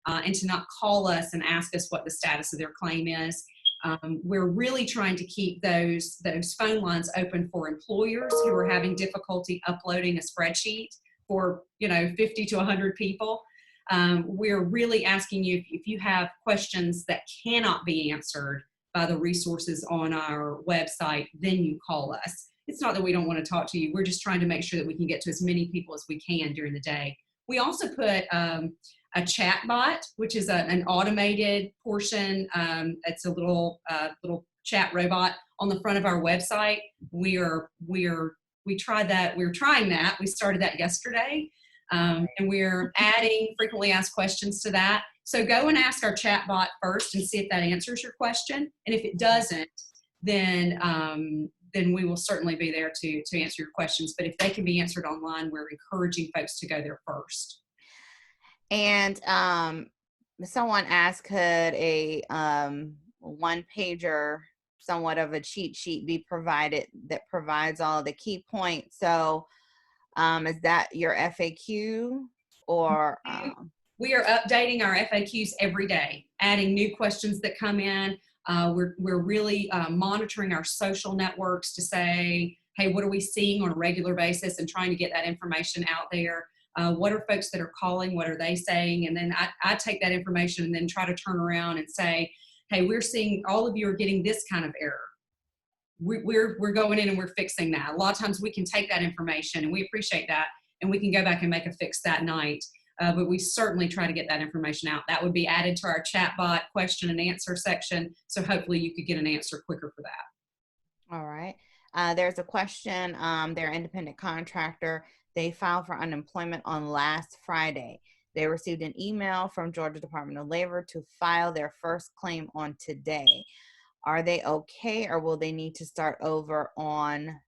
and to not call us and ask us what the status of their claim is. We're really trying to keep those phone lines open for employers who are having difficulty uploading a spreadsheet for 50 to 100 people. We're really asking you, if you have questions that cannot be answered by the resources on our website, then you call us. It's not that we don't want to talk to you. We're just trying to make sure that we can get to as many people as we can during the day. We also put a chat bot, which is an automated portion. It's a little chat robot on the front of our website. We're trying that. We started that yesterday, and we're adding frequently asked questions to that. So go and ask our chat bot first and see if that answers your question. And if it doesn't, then we will certainly be there to answer your questions. But if they can be answered online, we're encouraging folks to go there first. And someone asked, could a one-pager, somewhat of a cheat sheet, be provided that provides all the key points? So is that your FAQ, or? We are updating our FAQs every day, adding new questions that come in. We're really monitoring our social networks to say, hey, what are we seeing on a regular basis, and trying to get that information out there. What are folks that are calling? What are they saying? And then I take that information and then try to turn around and say, hey, we're seeing all of you are getting this kind of error. We're going in and we're fixing that. A lot of times we can take that information, and we appreciate that, and we can go back and make a fix that night. But we certainly try to get that information out. That would be added to our chatbot question and answer section. So hopefully you could get an answer quicker for that. All right. There's a question. They're an independent contractor. They filed for unemployment on last Friday. They received an email from Georgia Department of Labor to file their first claim on today. Are they okay, or will they need to start over on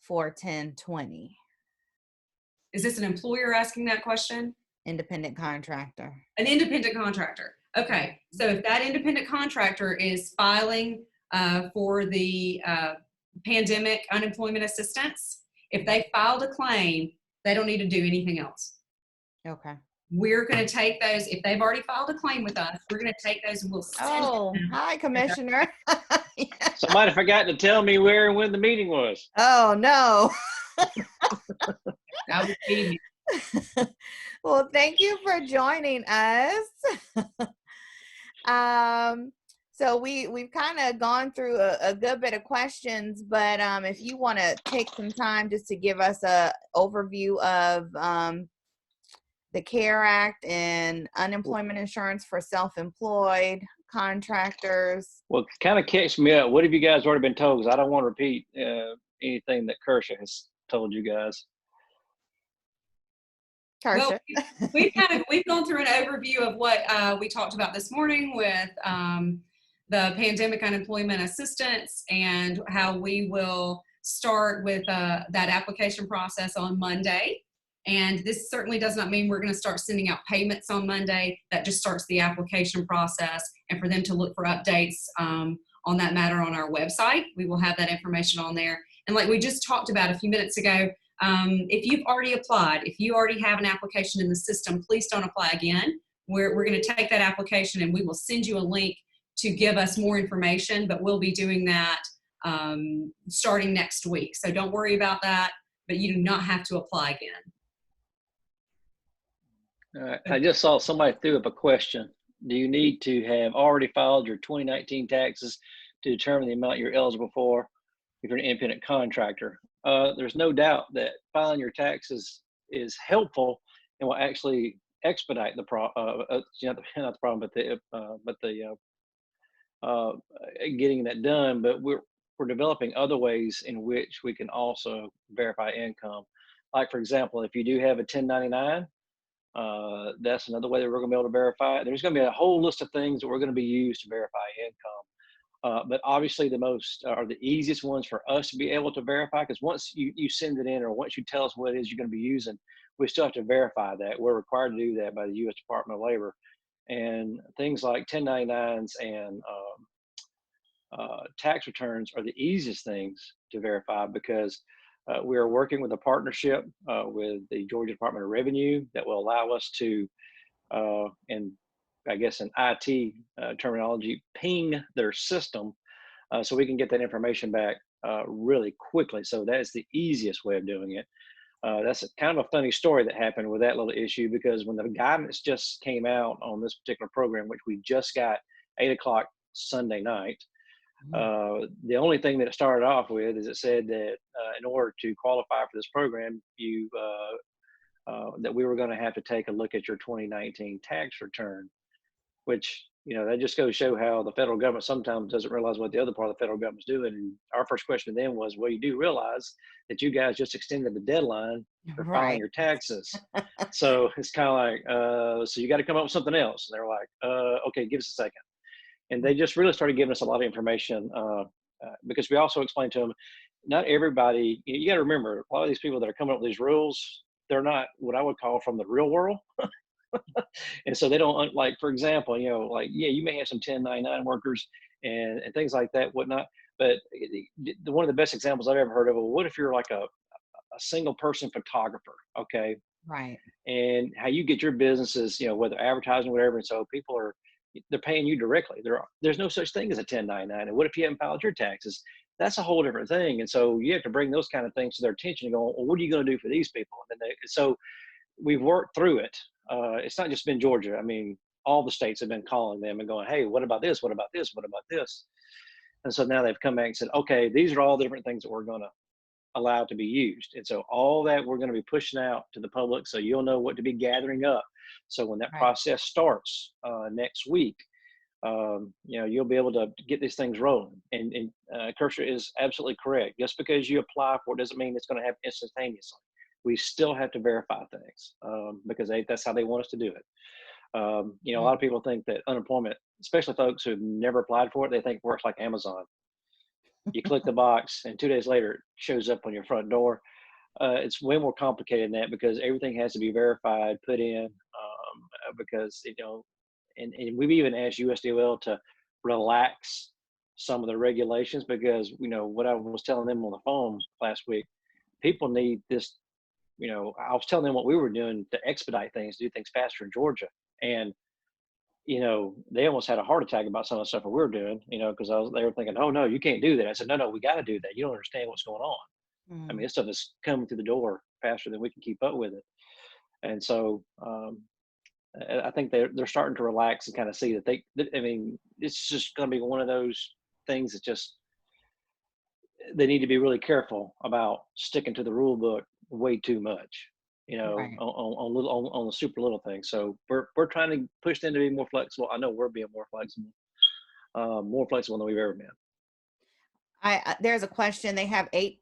4/10/20? Is this an employer asking that question? Independent contractor. An independent contractor. Okay. So if that independent contractor is filing for the pandemic unemployment assistance, if they filed a claim, they don't need to do anything else. Okay. We're going to take those. If they've already filed a claim with us, we're going to take those and we'll send them. Hi, Commissioner. Somebody forgot to tell me where and when the meeting was. Oh, no. That would be me. Well, thank you for joining us. So we've kind of gone through a good bit of questions, but if you want to take some time just to give us a overview of the CARE Act and unemployment insurance for self-employed contractors. Well, kind of catch me up. What have you guys already been told? Because I don't want to repeat anything that Kersha has told you guys. Well, we've gone through an overview of what we talked about this morning with the pandemic unemployment assistance, and how we will start with that application process on Monday. And this certainly does not mean we're going to start sending out payments on Monday. That just starts the application process, and for them to look for updates on that matter on our website. We will have that information on there. And like we just talked about a few minutes ago, if you've already applied, if you already have an application in the system, please don't apply again. We're going to take that application and we will send you a link to give us more information, but we'll be doing that starting next week. So don't worry about that, but you do not have to apply again. I just saw somebody threw up a question. Do you need to have already filed your 2019 taxes to determine the amount you're eligible for if you're an independent contractor? There's no doubt that filing your taxes is helpful and will actually expedite the not the problem, but the getting that done. But we're developing other ways in which we can also verify income. Like, for example, if you do have a 1099, that's another way that we're going to be able to verify it. There's going to be a whole list of things that we're going to be used to verify income. But obviously the most or the easiest ones for us to be able to verify, because once you send it in, or once you tell us what it is you're going to be using, we still have to verify that. We're required to do that by the U.S. Department of Labor. And things like 1099s and tax returns are the easiest things to verify, because we are working with a partnership with the Georgia Department of Revenue that will allow us to, and I guess in IT terminology, ping their system so we can get that information back really quickly. So that's the easiest way of doing it. That's kind of a funny story that happened with that little issue, because when the guidance just came out on this particular program, which we just got 8 o'clock Sunday night, the only thing that it started off with is it said that in order to qualify for this program, that we were going to have to take a look at your 2019 tax return, which, that just goes to show how the federal government sometimes doesn't realize what the other part of the federal government's doing. And our first question to them was, well, you do realize that you guys just extended the deadline for filing your taxes. So it's kind of like, so you got to come up with something else. And they're like, okay, give us a second. And they just really started giving us a lot of information because we also explained to them, not everybody, you got to remember, a lot of these people that are coming up with these rules, they're not what I would call from the real world. And so they don't, like, for example, you may have some 1099 workers and things like that, whatnot. But one of the best examples I've ever heard of, well, what if you're like a single person photographer, okay? Right. And how you get your businesses, whether advertising, whatever. And so they're paying you directly. There's no such thing as a 1099. And what if you haven't filed your taxes? That's a whole different thing. And so you have to bring those kind of things to their attention and go, well, what are you going to do for these people? And so we've worked through it. It's not just been Georgia. I mean, all the states have been calling them and going, hey, what about this? What about this? What about this? And so now they've come back and said, okay, these are all the different things that we're going to allow to be used. And so all that we're going to be pushing out to the public, so you'll know what to be gathering up. So when that process starts next week, you'll be able to get these things rolling. And Kershaw is absolutely correct. Just because you apply for it doesn't mean it's going to happen instantaneously. We still have to verify things because that's how they want us to do it. A lot of people think that unemployment, especially folks who've never applied for it, they think it works like Amazon. You click the box and 2 days later it shows up on your front door. It's way more complicated than that because everything has to be verified, put in, because, and we've even asked USDOL to relax some of the regulations because, what I was telling them on the phone last week, people need this. I was telling them what we were doing to expedite things, do things faster in Georgia. And, they almost had a heart attack about some of the stuff that we were doing, because they were thinking, oh, no, you can't do that. I said, no, we got to do that. You don't understand what's going on. I mean, this stuff is coming through the door faster than we can keep up with it. And so I think they're starting to relax and kind of see that it's just going to be one of those things that just, they need to be really careful about sticking to the rule book way too much, on the super little things. So we're trying to push them to be more flexible. I know we're being more flexible than we've ever been. There's a question. They have 8.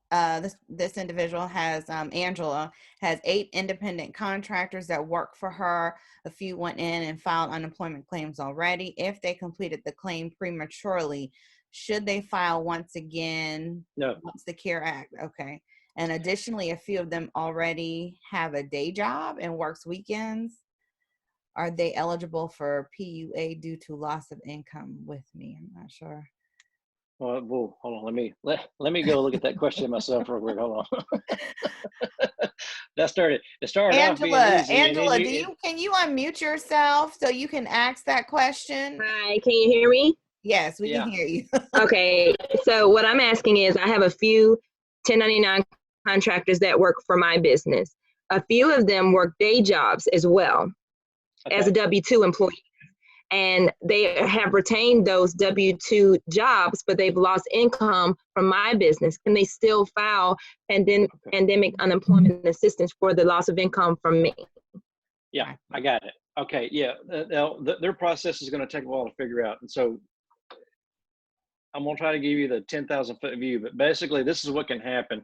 This individual has Angela has 8 independent contractors that work for her. A few went in and filed unemployment claims already. If they completed the claim prematurely, should they file once again? No. Once the CARE Act? Okay. And additionally, a few of them already have a day job and works weekends. Are they eligible for PUA due to loss of income with me? I'm not sure. Well, hold on. Let me go look at that question myself real quick. Hold on. It started Angela, off being easy. Angela, can you unmute yourself so you can ask that question? Hi, can you hear me? Yes, we can hear you. Okay, so what I'm asking is, I have a few 1099 contractors that work for my business. A few of them work day jobs as well as a W-2 employee. And they have retained those W-2 jobs, but they've lost income from my business. Can they still file pandemic unemployment assistance for the loss of income from me? Yeah, I got it. Okay, yeah. Now, their process is going to take a while to figure out. And so I'm going to try to give you the 10,000-foot view. But basically, this is what can happen.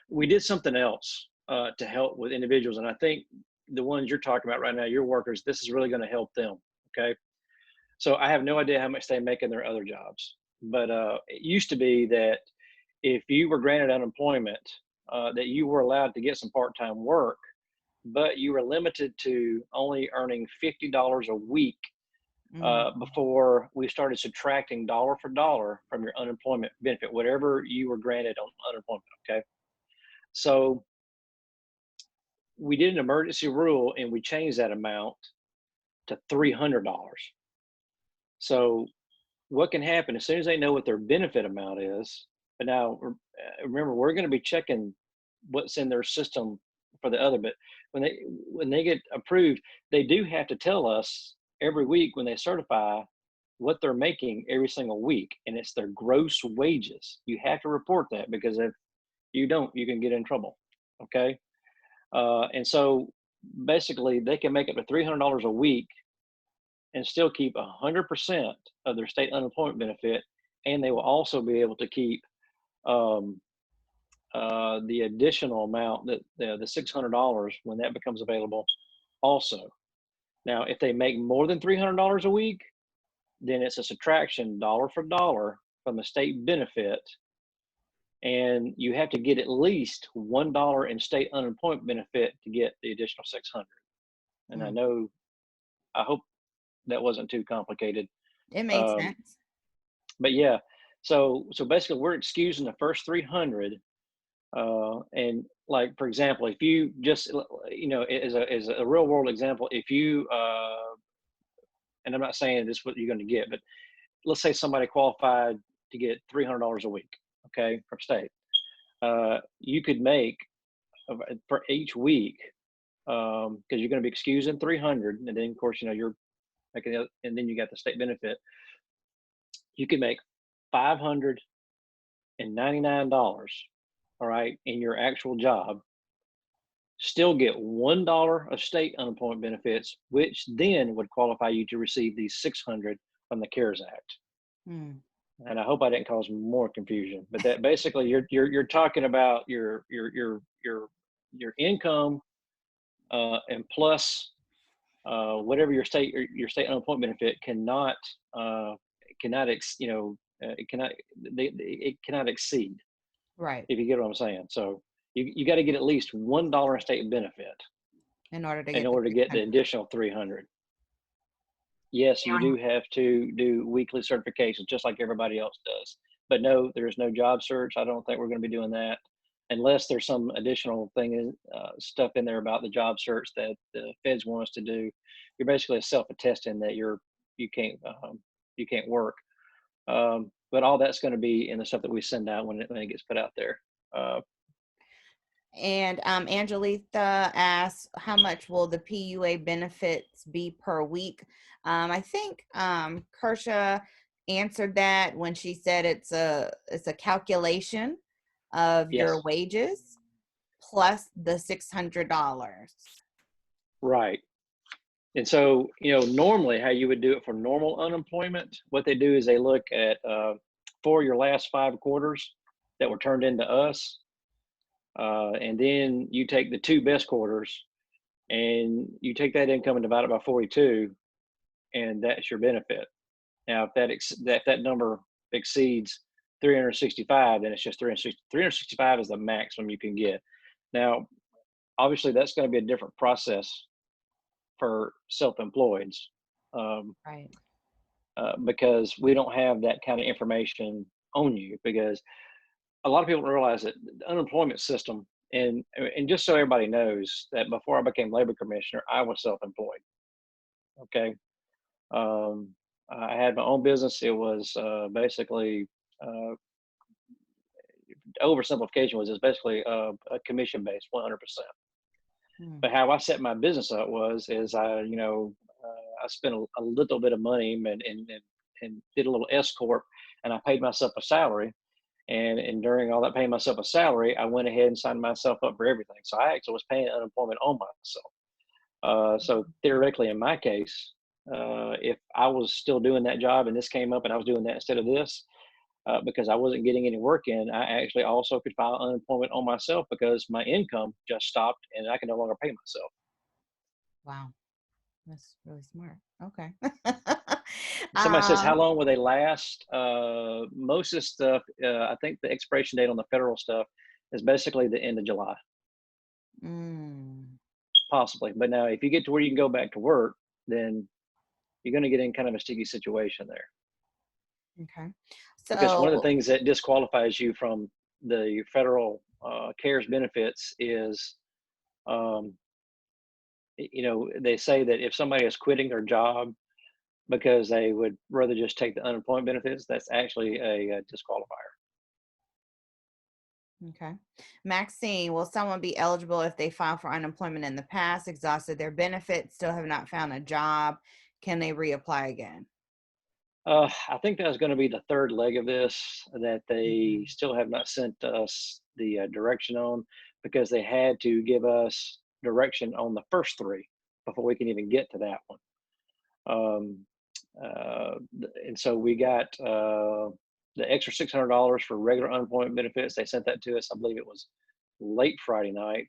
We did something else to help with individuals. And I think the ones you're talking about right now, your workers, this is really going to help them, okay? So I have no idea how much they make in their other jobs, but it used to be that if you were granted unemployment, that you were allowed to get some part-time work, but you were limited to only earning $50 a week before we started subtracting dollar for dollar from your unemployment benefit, whatever you were granted on unemployment, okay? So we did an emergency rule and we changed that amount to $300. So what can happen as soon as they know what their benefit amount is, but now remember, we're going to be checking what's in their system for the other, but when they get approved, they do have to tell us every week when they certify what they're making every single week, and it's their gross wages. You have to report that, because if you don't, you can get in trouble. Okay. And so basically they can make up to $300 a week and still keep 100% of their state unemployment benefit, and they will also be able to keep the additional amount, that the $600 when that becomes available also. Now, if they make more than $300 a week, then it's a subtraction dollar for dollar from the state benefit, and you have to get at least $1 in state unemployment benefit to get the additional 600. And I hope that wasn't too complicated. It made sense. But yeah, so basically we're excusing the first 300. And like, for example, if you just, as a real world example, if you, and I'm not saying this is what you're going to get, but let's say somebody qualified to get $300 a week, okay, from state. You could make for each week, because you're going to be excusing 300, and then of course, you're making, and then you got the state benefit. You can make $599, all right, in your actual job, still get $1 of state unemployment benefits, which then would qualify you to receive these 600 from the CARES Act. And I hope I didn't cause more confusion, but that basically you're talking about your income, and plus whatever your state unemployment benefit it cannot exceed. Right. If you get what I'm saying. So you got to get at least $1 in state benefit in order to get the additional 300. Yes, you do have to do weekly certifications just like everybody else does. But no, there's no job search. I don't think we're going to be doing that unless there's some additional stuff in there about the job search that the feds want us to do. You're basically self-attesting that you can't work. But all that's going to be in the stuff that we send out when it gets put out there. And Angelita asks, how much will the PUA benefits be per week? I think Kersha answered that when she said it's a calculation of your wages plus the $600. Right. And so, normally how you would do it for normal unemployment, what they do is they look at for your last 5 quarters that were turned into us. And then you take the 2 best quarters and you take that income and divide it by 42, and that's your benefit. Now, if that number exceeds 365, then it's just 365 is the maximum you can get. Now, obviously that's going to be a different process for self-employeds, right? Because we don't have that kind of information on you, because a lot of people don't realize that the unemployment system, and just so everybody knows that before I became labor commissioner, I was self-employed. Okay. I had my own business. It was basically, oversimplification was it's basically a commission based 100%. But how I set my business up is I spent a little bit of money and did a little S corp, and I paid myself a salary. And during all that paying myself a salary, I went ahead and signed myself up for everything. So I actually was paying unemployment on myself. So theoretically, in my case, if I was still doing that job and this came up and I was doing that instead of this, because I wasn't getting any work in, I actually also could file unemployment on myself because my income just stopped and I can no longer pay myself. Wow. That's really smart. Okay. Somebody says, how long will they last? Most of the stuff, I think the expiration date on the federal stuff is basically the end of July. Possibly. But now if you get to where you can go back to work, then you're going to get in kind of a sticky situation there. Okay. So, because one of the things that disqualifies you from the federal CARES benefits is, they say that if somebody is quitting their job because they would rather just take the unemployment benefits. That's actually a disqualifier. Okay. Maxine, will someone be eligible if they filed for unemployment in the past, exhausted their benefits, still have not found a job? Can they reapply again? I think that's going to be the third leg of this that they still have not sent us the direction on, because they had to give us direction on the first three before we can even get to that one. And so we got the extra $600 for regular unemployment benefits. They sent that to us. I believe it was late Friday night.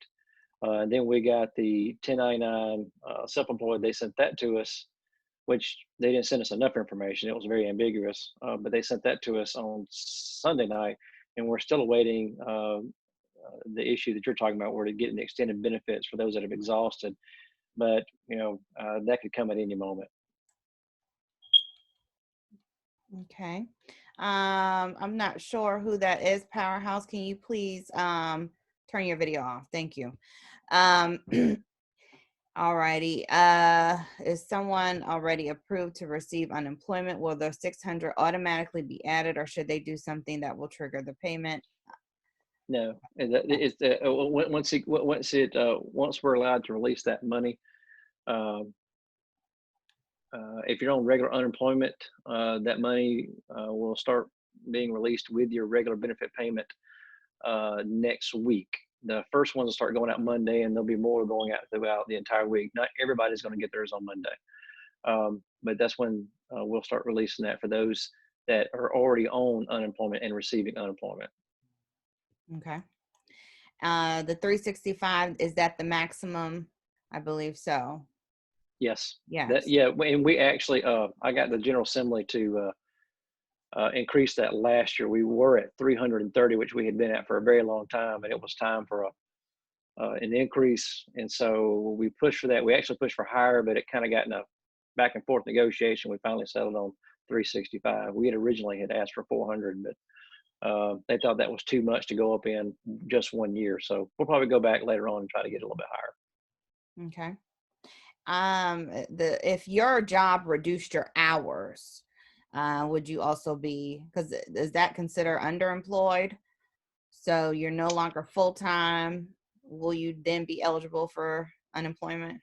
And then we got the 1099 self-employed. They sent that to us, which they didn't send us enough information. It was very ambiguous, but they sent that to us on Sunday night, and we're still awaiting the issue that you're talking about, where to get the extended benefits for those that have exhausted. But that could come at any moment. Okay. I'm not sure who that is. Powerhouse, can you please turn your video off? Thank you. Alrighty. Is someone already approved to receive unemployment? Will the 600 automatically be added, or should they do something that will trigger the payment? No, it's once we're allowed to release that money, if you're on regular unemployment, that money will start being released with your regular benefit payment next week. The first ones will start going out Monday, and there'll be more going out throughout the entire week. Not everybody's going to get theirs on Monday, but that's when we'll start releasing that for those that are already on unemployment and receiving unemployment. Okay. The 365, is that the maximum? I believe so. Yes. Yes. Yeah. And we actually, I got the General Assembly to increase that last year. We were at 330, which we had been at for a very long time, and it was time for an increase. And so we pushed for that. We actually pushed for higher, but it kind of got in a back and forth negotiation. We finally settled on 365. We had originally asked for 400, but they thought that was too much to go up in just 1 year. So we'll probably go back later on and try to get a little bit higher. Okay. If your job reduced your hours, would you also be, because is that considered underemployed? So you're no longer full-time. Will you then be eligible for unemployment?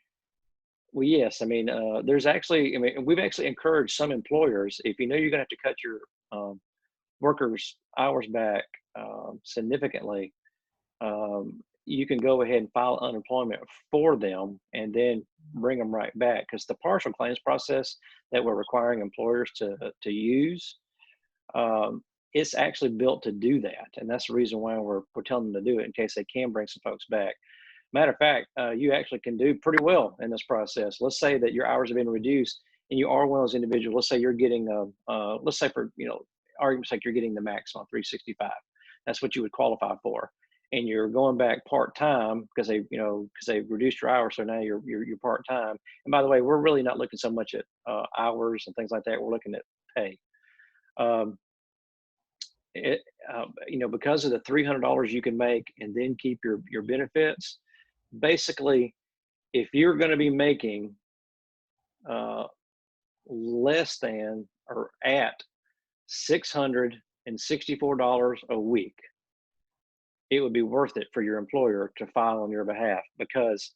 Well, yes. I mean, we've actually encouraged some employers, if you know you're going to have to cut your workers' hours back significantly, you can go ahead and file unemployment for them and then bring them right back. Because the partial claims process that we're requiring employers to use, it's actually built to do that. And that's the reason why we're telling them to do it, in case they can bring some folks back. Matter of fact, you actually can do pretty well in this process. Let's say that your hours have been reduced and you are one of those individuals. Let's say you're getting, let's say for, argument's sake, you're getting the maximum 365. That's what you would qualify for. And you're going back part-time because they've reduced your hours. So now you're part-time. And by the way, we're really not looking so much at hours and things like that. We're looking at pay. Because of the $300 you can make and then keep your benefits, basically, if you're going to be making less than or at $664 a week, it would be worth it for your employer to file on your behalf, because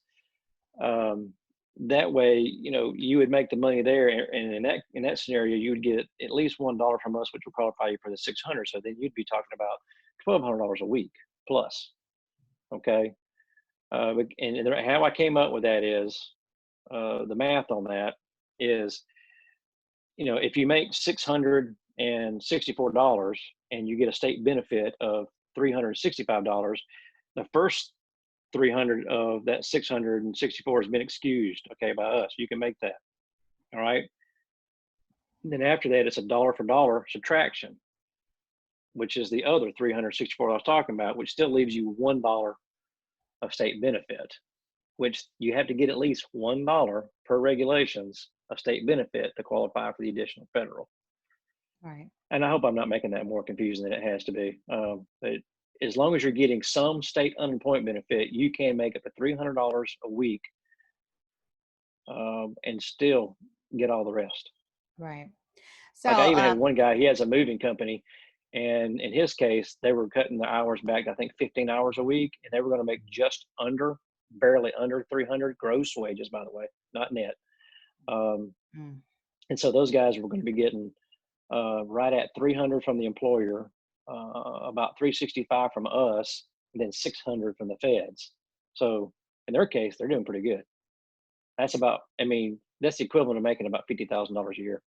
that way, you would make the money there, and in that scenario, you would get at least $1 from us, which will qualify you for the 600. So then you'd be talking about $1,200 a week plus. Okay, and how I came up with that is the math on that is, if you make $664 and you get a state benefit of $365, the first 300 of that 664 has been excused, okay, by us. You can make that. All right. And then after that, it's a dollar for dollar subtraction, which is the other 364 I was talking about, which still leaves you $1 of state benefit, which you have to get at least $1 per regulations of state benefit to qualify for the additional federal. Right. And I hope I'm not making that more confusing than it has to be. But as long as you're getting some state unemployment benefit, you can make up to $300 a week and still get all the rest. Right. Like I So, even had one guy, he has a moving company, and in his case, they were cutting the hours back, I think 15 hours a week, and they were going to make just under, barely under 300 gross wages, by the way, not net. Um, mm, and so those guys were going to be getting right at 300 from the employer, about 365 from us, and then 600 from the feds. So in their case, they're doing pretty good. That's about, I mean, that's the equivalent of making about $50,000 a year.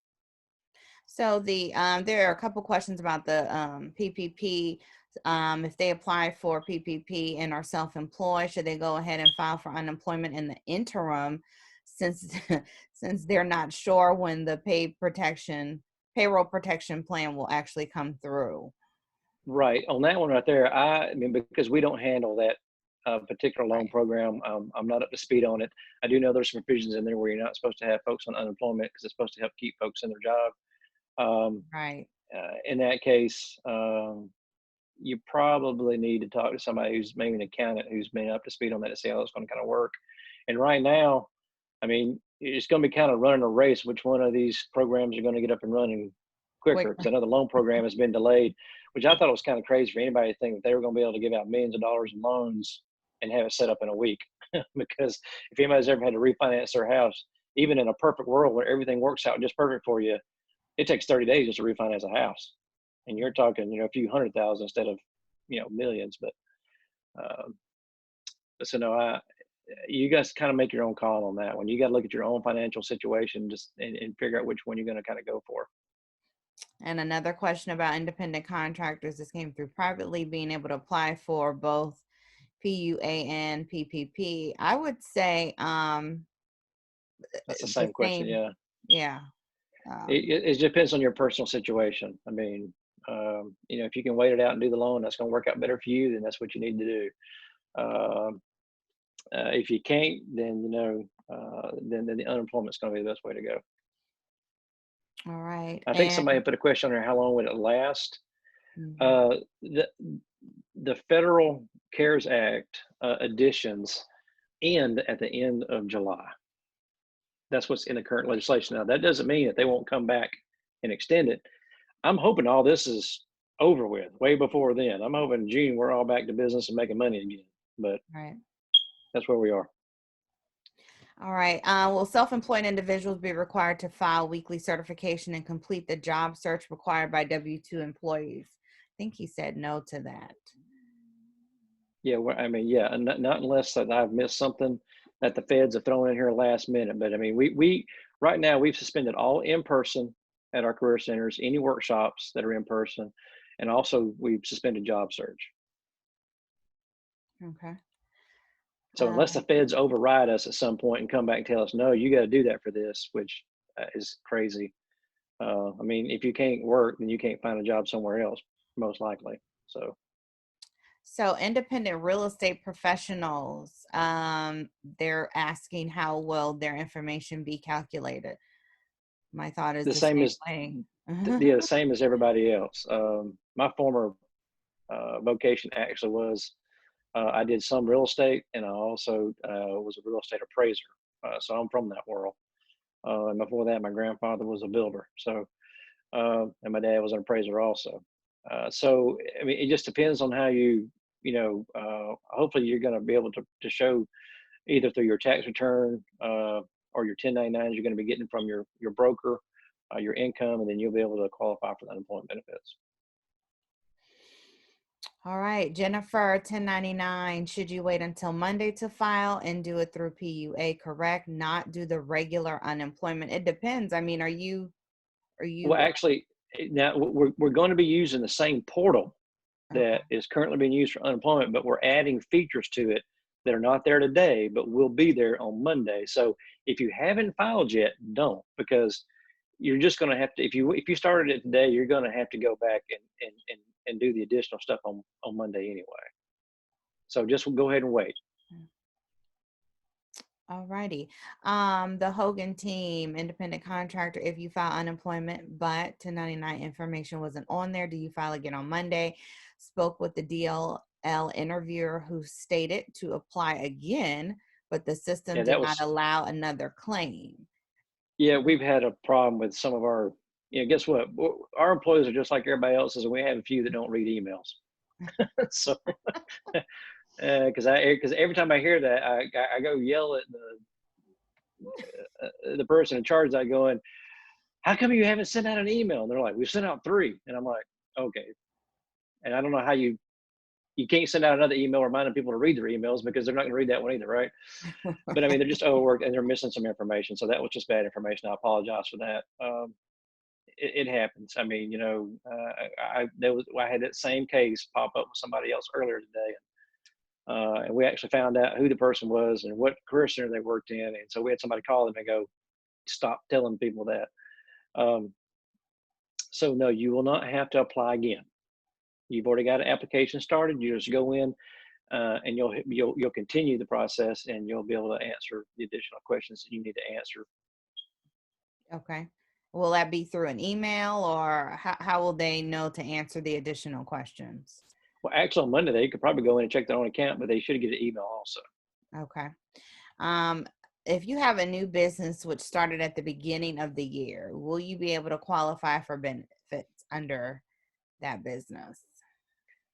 so there are a couple questions about the PPP. If they apply for PPP and are self-employed, should they go ahead and file for unemployment in the interim, since since they're not sure when the payroll protection plan will actually come through? Right. On that one right there, I mean, because we don't handle that particular loan Right. program, I'm not up to speed on it. I do know there's some provisions in there where you're not supposed to have folks on unemployment because it's supposed to help keep folks in their job. Um, Right. in that case, you probably need to talk to somebody who's maybe an accountant who's been up to speed on that to see how it's going to kind of work. And right now, I mean, it's going to be kind of running a race which one of these programs are going to get up and running Quick. quicker, because I know the loan program has been delayed, which I thought was kind of crazy for anybody to think that they were going to be able to give out millions of dollars in loans and have it set up in a week. Because if anybody's ever had to refinance their house, even in a perfect world where everything works out just perfect for you, it takes 30 days just to refinance a house. And you're talking, a few 100,000 instead of, millions. But um, so no, you guys kind of make your own call on that one. You got to look at your own financial situation just and figure out which one you're going to kind of go for. And another question about independent contractors. This came through privately, being able to apply for both PUA and PPP. I would say That's the the same question. same. Yeah. Yeah. It depends on your personal situation. I mean, if you can wait it out and do the loan, that's going to work out better for you, then that's what you need to do. Um, if you can't, then, then the unemployment is going to be the best way to go. All right. I think And somebody put a question on there, how long would it last? mhm, The Federal CARES Act additions end at the end of July. That's what's in the current legislation. Now, that doesn't mean that they won't come back and extend it. I'm hoping all this is over with way before then. I'm hoping in June we're all back to business and making money again. But right. that's where we are. All right. Will self-employed individuals be required to file weekly certification and complete the job search required by W-2 employees? I think he said no to that. Yeah, I mean, yeah, and not unless that I've missed something that the feds have thrown in here last minute. But I mean, we right now we've suspended all in person at our career centers, any workshops that are in person, and also we've suspended job search. Okay. So unless the feds override us at some point and come back and tell us, no, you got to do that for this, which is crazy. I mean, if you can't work, then you can't find a job somewhere else, most likely. So independent real estate professionals, they're asking how will their information be calculated? My thought is the the same same as way. yeah, the same as everybody else. My former vocation actually was I did some real estate, and I also was a real estate appraiser. So I'm from that world. And before that, my grandfather was a builder. So and my dad was an appraiser also. So I mean, it just depends on how hopefully you're going to be able to show either through your tax return or your 1099s you're going to be getting from your broker, your income, and then you'll be able to qualify for the unemployment benefits. All right, Jennifer, 1099. Should you wait until Monday to file and do it through PUA, correct? Not do the regular unemployment. It depends. I mean, are you Well, actually, now we're going to be using the same portal okay? that is currently being used for unemployment, but we're adding features to it that are not there today, but will be there on Monday. So if you haven't filed yet, don't, because you're just going to have to, if you started it today, you're going to have to go back and do the additional stuff on Monday anyway. So just go ahead and wait. All righty. The Hogan team, independent contractor, if you file unemployment, but 1099 information wasn't on there, do you file again on Monday? Spoke with the DLL interviewer who stated to apply again, but the system Yeah, did not allow another claim. Yeah, we've had a problem with some of our, guess what? Our employees are just like everybody else's, and we have a few that don't read emails. So, because every time I hear that, I go yell at the person in charge. I go, and how come you haven't sent out an email? And they're like, we've sent out 3. And I'm like, okay. And I don't know how you can't send out another email reminding people to read their emails, because they're not going to read that one either, right? But I mean, they're just overworked and they're missing some information. So that was just bad information. I apologize for that. It happens. I mean, I had that same case pop up with somebody else earlier today, and we actually found out who the person was and what career center they worked in. And so we had somebody call them and go, stop telling people that. So no, you will not have to apply again. You've already got an application started. You just go in, and you'll continue the process, and you'll be able to answer the additional questions that you need to answer. Okay. Will that be through an email, or how will they know to answer the additional questions? Well, actually, on Monday, they could probably go in and check their own account, but they should get an email also. Okay. If you have a new business which started at the beginning of the year, will you be able to qualify for benefits under that business?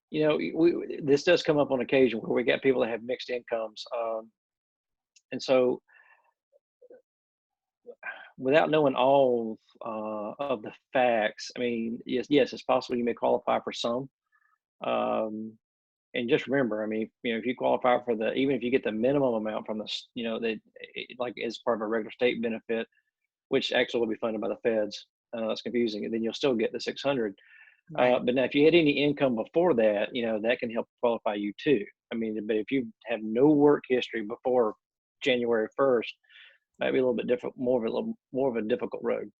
This does come up on occasion where we got people that have mixed incomes. And so without knowing all of the facts, I mean, yes, it's possible you may qualify for some. And just remember, I mean, if you qualify for even if you get the minimum amount from like as part of a regular state benefit, which actually will be funded by the feds, that's confusing, and then you'll still get the 600. Right. But now if you had any income before that, that can help qualify you too. I mean, but if you have no work history before January 1st, might be a little bit different, more of a difficult road.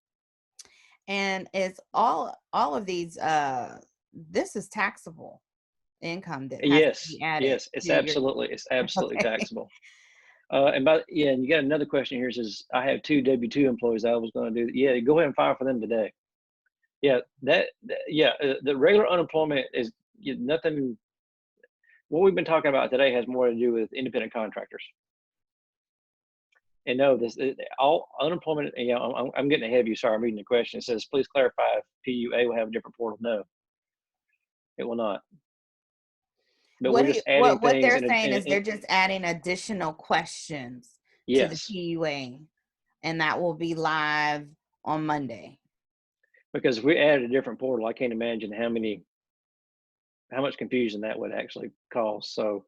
And it's all of these, this is taxable income that has to be added. Yes, it's absolutely Okay. taxable. And you got another question here. Says, I have 2 W-2 employees. I was going to do, go ahead and file for them today. Yeah, the regular unemployment is nothing. What we've been talking about today has more to do with independent contractors. And no, all unemployment. I'm getting ahead of you. Sorry, I'm reading the question. It says, please clarify if PUA will have a different portal. No, it will not. But we're just adding what they're things saying is they're just adding additional questions to the PUA, and that will be live on Monday. Because if we added a different portal, I can't imagine how much confusion that would actually cause. So,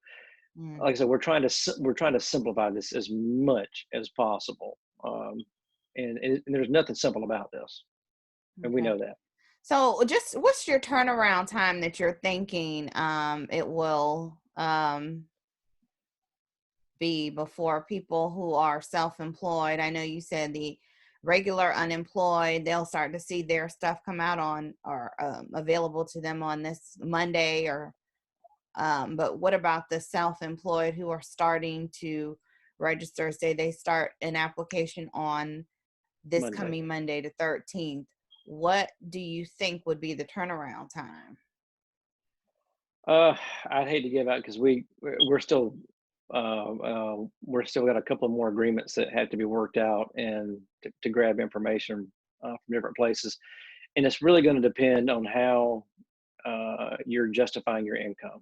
like I said, we're trying to simplify this as much as possible, and there's nothing simple about this, and we know that. So, just what's your turnaround time that you're thinking it will be before people who are self-employed? I know you said the regular unemployed, they'll start to see their stuff come out on or available to them on this Monday, or but what about the self-employed who are starting to register? Say they start an application on this Monday. Coming Monday, the 13th. What do you think would be the turnaround time? I'd hate to give out, because we're still got a couple of more agreements that have to be worked out, and to grab information from different places, and it's really going to depend on how you're justifying your income.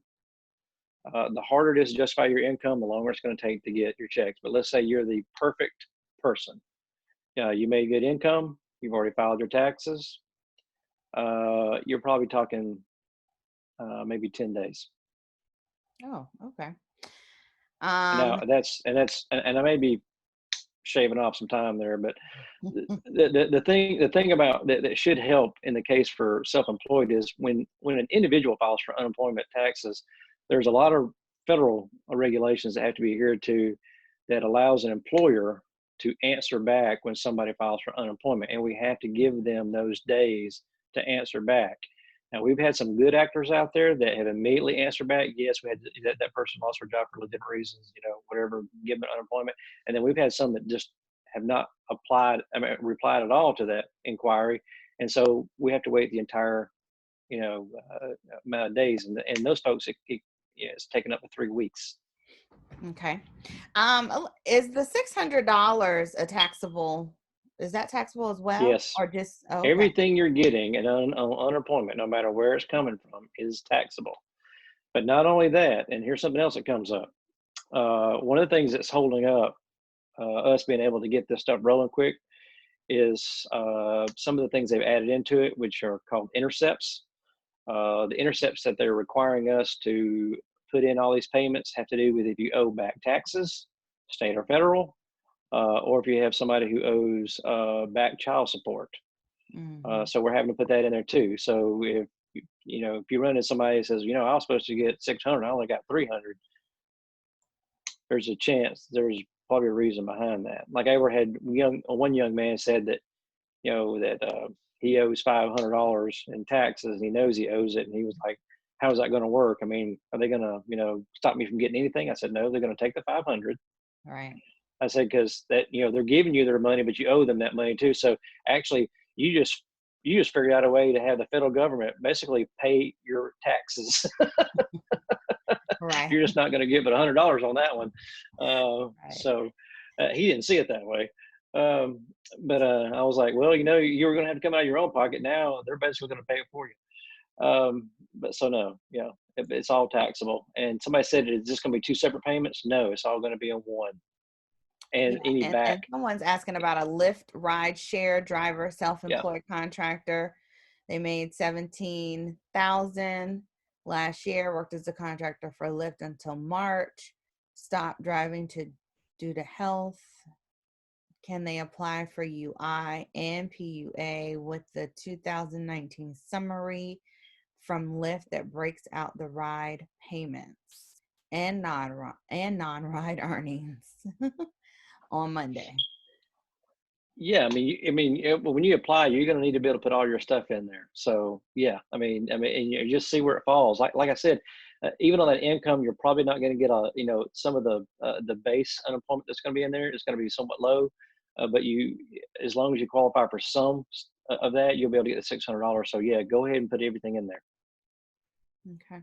The harder it is to justify your income, the longer it's going to take to get your checks. But let's say you're the perfect person. You made good income. You've already filed your taxes. You're probably talking maybe 10 days. Oh, okay. Now and I may be shaving off some time there, but the thing about that should help in the case for self-employed is when an individual files for unemployment taxes, there's a lot of federal regulations that have to be adhered to that allows an employer to answer back when somebody files for unemployment, and we have to give them those days to answer back. Now, we've had some good actors out there that have immediately answered back. Yes, we had that person lost their job for legitimate reasons, whatever, given unemployment. And then we've had some that just have not replied at all to that inquiry. And so we have to wait the entire, amount of days. And those folks, it's taken up to 3 weeks. Okay. Is the $600 a taxable Is that taxable as well? Yes. Or just, oh, okay. Everything you're getting in unemployment, no matter where it's coming from, is taxable. But not only that, and here's something else that comes up. One of the things that's holding up us being able to get this stuff rolling quick is some of the things they've added into it, which are called intercepts. The intercepts that they're requiring us to put in all these payments have to do with if you owe back taxes, state or federal, or if you have somebody who owes back child support. So we're having to put that in there too. So if if you run into somebody that says, I was supposed to get 600, I only got 300, there's a chance there's probably a reason behind that. Like I ever had one young man said that he owes $500 in taxes and he knows he owes it, and he was like, how is that going to work? I mean, are they going to stop me from getting anything? I said, no, they're going to take the 500. Right. I said, because that they're giving you their money, but you owe them that money too. So actually, you just figure out a way to have the federal government basically pay your taxes. Right. You're just not going to give it $100 on that one. Right. So he didn't see it that way. But I was like, well, you were going to have to come out of your own pocket. Now they're basically going to pay it for you. But so no, it's all taxable. And somebody said, is this going to be two separate payments? No, it's all going to be on one. And any back. And someone's asking about a Lyft ride share driver, self-employed contractor. They made $17,000 last year. Worked as a contractor for Lyft until March. Stopped driving due to health. Can they apply for UI and PUA with the 2019 summary from Lyft that breaks out the ride payments and non-ride earnings? On Monday. Yeah, I mean, when you apply, you're going to need to be able to put all your stuff in there. So yeah, I mean, and you just see where it falls. Like I said, even on that income, you're probably not going to get some of the base unemployment that's going to be in there is going to be somewhat low. But as long as you qualify for some of that, you'll be able to get the $600. So yeah, go ahead and put everything in there. Okay.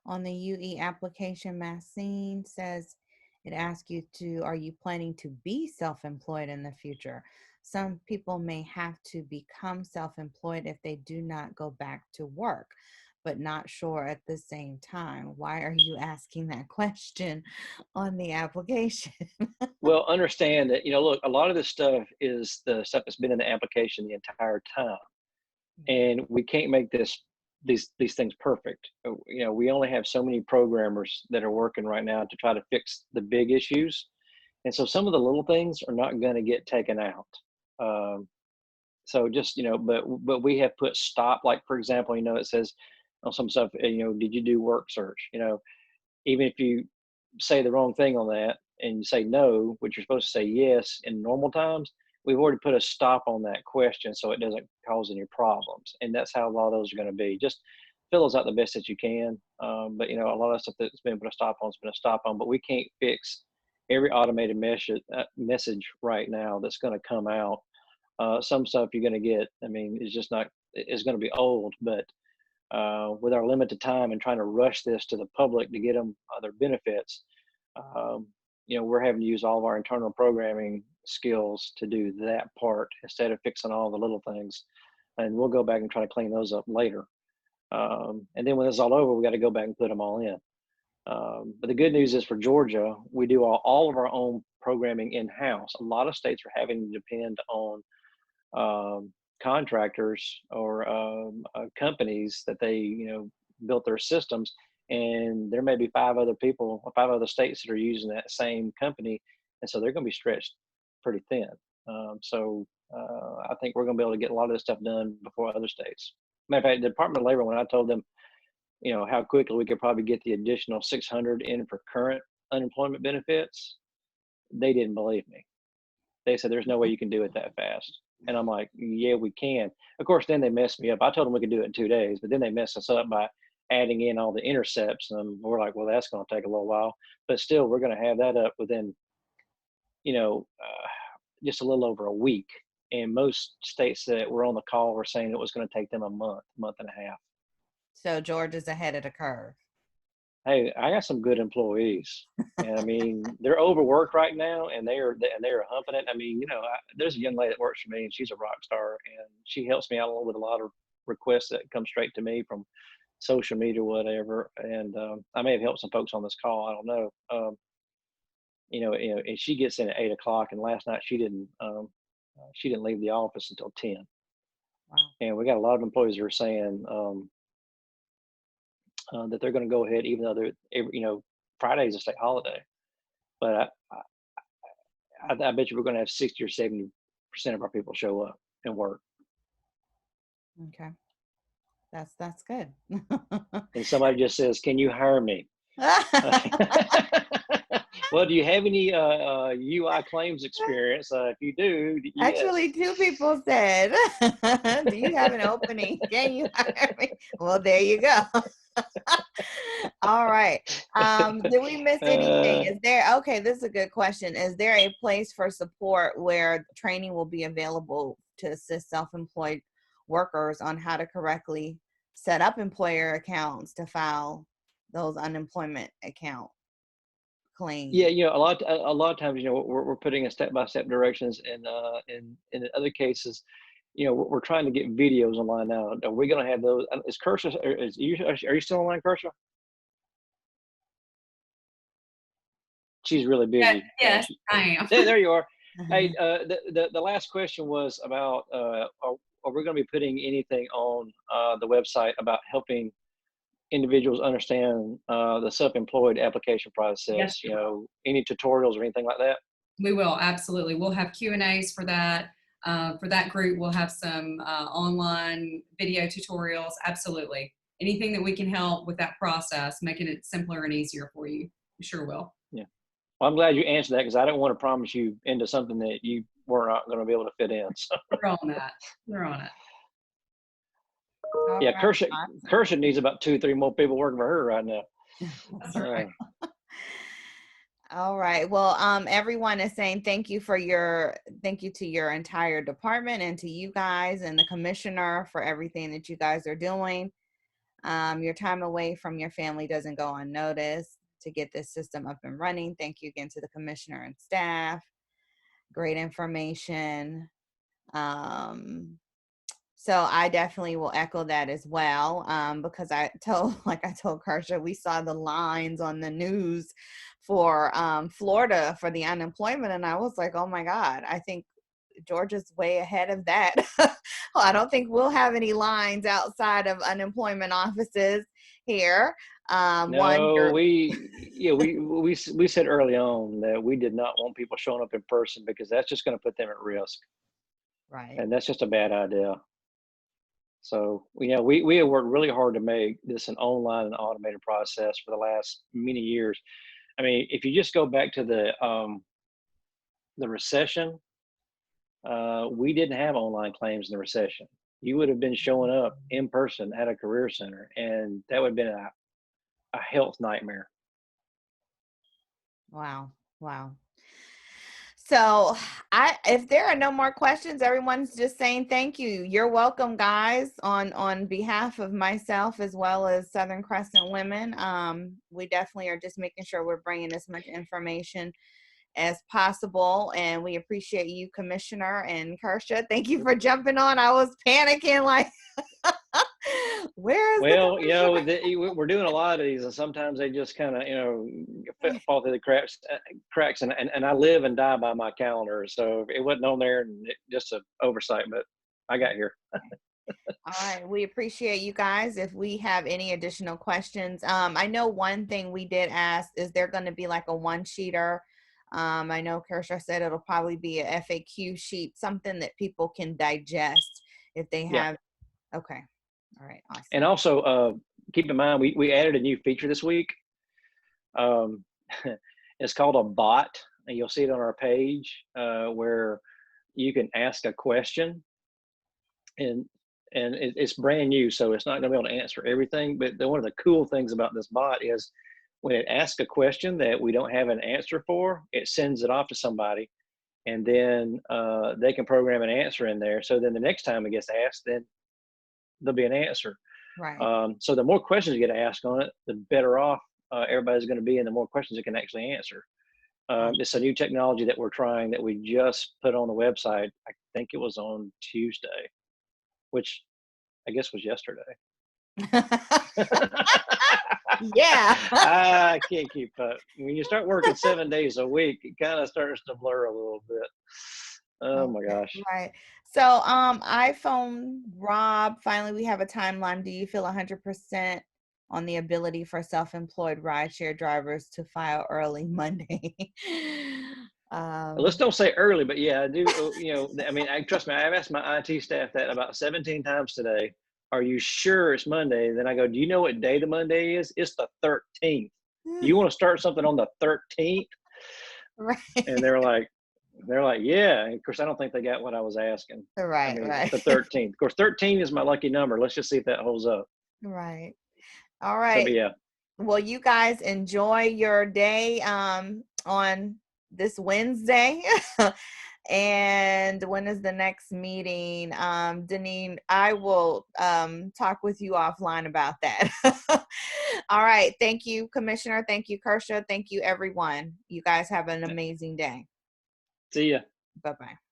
On the UE application, Massine says, it asks you are you planning to be self-employed in the future? Some people may have to become self-employed if they do not go back to work, but not sure at the same time. Why are you asking that question on the application? Well, understand that, look, a lot of this stuff is the stuff that's been in the application the entire time. And we can't make these things perfect. We only have so many programmers that are working right now to try to fix the big issues. And so some of the little things are not going to get taken out. So just, but we have put stop, like, for example, it says on some stuff, did you do work search? Even if you say the wrong thing on that and you say no, which you're supposed to say yes in normal times, we've already put a stop on that question so it doesn't cause any problems. And that's how a lot of those are going to be. Just fill those out the best that you can. But, a lot of stuff that's been put a stop on has been a stop on, but we can't fix every automated message right now that's going to come out. Some stuff you're going to get, it's going to be old, but with our limited time and trying to rush this to the public to get them their benefits, we're having to use all of our internal programming skills to do that part instead of fixing all the little things. And we'll go back and try to clean those up later. And then when it's all over, we got to go back and put them all in. But the good news is for Georgia, we do all of our own programming in-house. A lot of states are having to depend on contractors or companies that they, built their systems. And there may be 5 other states that are using that same company. And so they're going to be stretched pretty thin. So I think we're going to be able to get a lot of this stuff done before other states. Matter of fact, the Department of Labor, when I told them, how quickly we could probably get the additional 600 in for current unemployment benefits, they didn't believe me. They said, there's no way you can do it that fast. And I'm like, yeah, we can. Of course, then they messed me up. I told them we could do it in 2 days, but then they messed us up by adding in all the intercepts. And we're like, well, that's going to take a little while. But still, we're going to have that up within, just a little over a week. And most states that were on the call were saying it was going to take them a month and a half. So Georgia's ahead of the curve. hey, I got some good employees, and I mean, they're overworked right now, and they are humping it. I mean, there's a young lady that works for me, and she's a rock star, and she helps me out with a lot of requests that come straight to me from social media, whatever. And I may have helped some folks on this call. I don't know. And she gets in at 8 o'clock, and last night she didn't leave the office until 10. Wow. And we got a lot of employees who are saying that they're going to go ahead, even though Friday's a state holiday. But I bet you we're going to have 60 or 70% of our people show up and work. Okay. That's good. And somebody just says, "Can you hire me?" Well, do you have any UI claims experience? If you do, yes. Actually, 2 people said, "Do you have an opening? Can you hire me?" Well, there you go. All right. Did we miss anything? This is a good question. Is there a place for support where training will be available to assist self-employed workers on how to correctly set up employer accounts to file those unemployment account claims? Yeah, a lot of times, we're putting in step-by-step directions, and in other cases, we're trying to get videos online now. Are we going to have those? Is Kershaw? Are you still online, Kershaw? She's really busy. Yes, I am. There you are. Hey, the last question was about are we going to be putting anything on the website about helping individuals understand the self-employed application process? Yes. Any tutorials or anything like that? We will, absolutely. We'll have Q&As for that. For that group, we'll have some online video tutorials. Absolutely. Anything that we can help with that process, making it simpler and easier for you, we sure will. Yeah. Well, I'm glad you answered that, because I don't want to promise you into something that you were not going to be able to fit in. So. We're on that. We're on it. All Yeah, right, Kershaw needs about 2-3 more people working for her right now. That's right. All right. Well, everyone is saying thank you to your entire department and to you guys and the commissioner for everything that you guys are doing. Your time away from your family doesn't go unnoticed to get this system up and running. Thank you again to the commissioner and staff. Great information. So I definitely will echo that as well, because I told Kershaw, we saw the lines on the news for Florida for the unemployment, and I was like, oh my God, I think Georgia's way ahead of that. Well, I don't think we'll have any lines outside of unemployment offices here. No, we said early on that we did not want people showing up in person, because that's just going to put them at risk. Right. And that's just a bad idea. So, we have worked really hard to make this an online and automated process for the last many years. I mean, if you just go back to the recession, we didn't have online claims in the recession. You would have been showing up in person at a career center, and that would have been a health nightmare. Wow. So if there are no more questions, everyone's just saying thank you. You're welcome, guys, on behalf of myself as well as Southern Crescent Women. We definitely are just making sure we're bringing as much information as possible, and we appreciate you, Commissioner and Kershaw. Thank you for jumping on. I was panicking like, where is well, the we're doing a lot of these, and sometimes they just kind of fall through the cracks. And I live and die by my calendar, so it wasn't on there, and just an oversight. But I got here. All right, we appreciate you guys. If we have any additional questions, I know one thing we did ask, is there going to be like a one-sheeter? I know Kershaw said it'll probably be a FAQ sheet, something that people can digest if they have. Yeah. Okay. All right. Awesome. And also, keep in mind, we added a new feature this week. It's called a bot, and you'll see it on our page, where you can ask a question, and it's brand new, so it's not going to be able to answer everything. But one of the cool things about this bot is, when it asks a question that we don't have an answer for, it sends it off to somebody, and then they can program an answer in there. So then the next time it gets asked, then there'll be an answer. Right. So the more questions you get asked on it, the better off everybody's going to be and the more questions it can actually answer. It's a new technology that we're trying that we just put on the website. I think it was on Tuesday, which I guess was yesterday. Yeah. I can't keep up. When you start working 7 days a week, it kind of starts to blur a little bit. Oh my gosh. Right. So iPhone Rob, finally we have a timeline. Do you feel 100% on the ability for self-employed rideshare drivers to file early Monday? Let's don't say early, but yeah, I do. I mean, trust me, I've asked my IT staff that about 17 times today. Are you sure it's Monday? Then I go, do you know what day the Monday is? It's the 13th. You want to start something on the 13th? Right. And they're like, yeah. And of course, I don't think they got what I was asking. Right, I mean, right. the 13th. Of course, 13 is my lucky number. Let's just see if that holds up. Right. All So, right. but yeah. Well, you guys enjoy your day on this Wednesday. And when is the next meeting? Deneen, I will talk with you offline about that. All right. Thank you, Commissioner. Thank you, Kershaw. Thank you, everyone. You guys have an amazing day. See ya. Bye-bye.